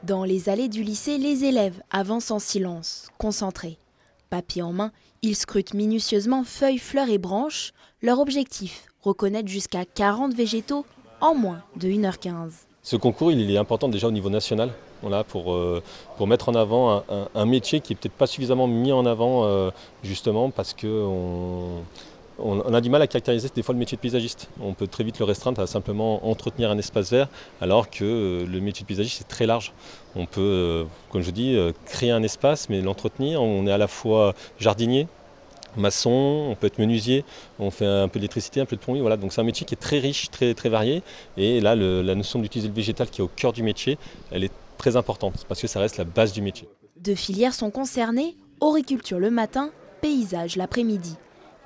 Dans les allées du lycée, les élèves avancent en silence, concentrés. Papier en main, ils scrutent minutieusement feuilles, fleurs et branches. Leur objectif, reconnaître jusqu'à 40 végétaux en moins de 1h15. Ce concours, il est important déjà au niveau national, voilà, pour mettre en avant un métier qui n'est peut-être pas suffisamment mis en avant, justement parce qu'on a du mal à caractériser des fois le métier de paysagiste. On peut très vite le restreindre à simplement entretenir un espace vert, alors que le métier de paysagiste c'est très large. On peut, comme je dis, créer un espace, mais l'entretenir. On est à la fois jardinier, maçon, on peut être menuisier, on fait un peu d'électricité, un peu de plomberie, voilà. Donc c'est un métier qui est très riche, très varié. Et là, la notion d'utiliser le végétal qui est au cœur du métier, elle est très importante parce que ça reste la base du métier. Deux filières sont concernées, horticulture le matin, paysage l'après-midi.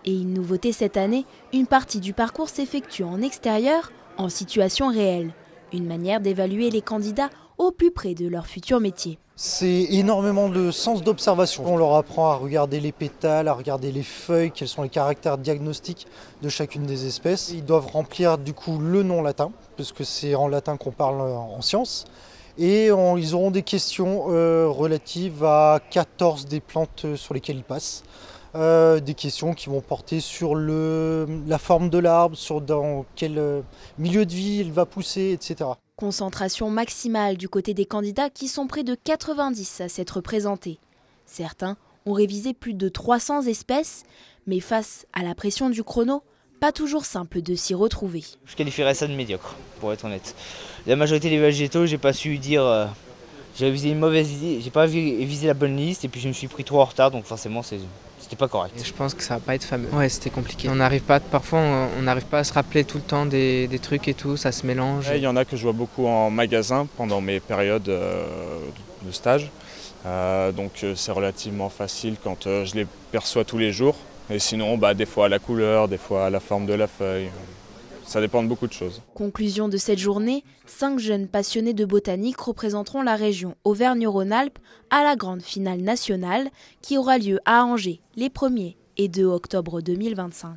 Et une nouveauté cette année, une partie du parcours s'effectue en extérieur, en situation réelle. Une manière d'évaluer les candidats au plus près de leur futur métier. C'est énormément de sens d'observation. On leur apprend à regarder les pétales, à regarder les feuilles, quels sont les caractères diagnostiques de chacune des espèces. Ils doivent remplir du coup le nom latin, parce que c'est en latin qu'on parle en sciences. Et ils auront des questions relatives à 14 des plantes sur lesquelles ils passent. Des questions qui vont porter sur la forme de l'arbre, sur dans quel milieu de vie il va pousser, etc. Concentration maximale du côté des candidats qui sont près de 90 à s'être présentés. Certains ont révisé plus de 300 espèces, mais face à la pression du chrono, pas toujours simple de s'y retrouver. Je qualifierais ça de médiocre, pour être honnête. La majorité des végétaux, j'ai pas su dire... j'ai révisé une mauvaise idée, j'ai pas révisé la bonne liste et puis je me suis pris trop en retard, donc forcément c'était pas correct. Je pense que ça va pas être fameux. Ouais, c'était compliqué. Parfois on n'arrive pas à se rappeler tout le temps des trucs et tout, ça se mélange. Il y en a que je vois beaucoup en magasin pendant mes périodes de stage. Donc c'est relativement facile quand je les perçois tous les jours. Et sinon, des fois à la couleur, des fois à la forme de la feuille. Ça dépend de beaucoup de choses. Conclusion de cette journée, 5 jeunes passionnés de botanique représenteront la région Auvergne-Rhône-Alpes à la grande finale nationale qui aura lieu à Angers les 1er et 2 octobre 2025.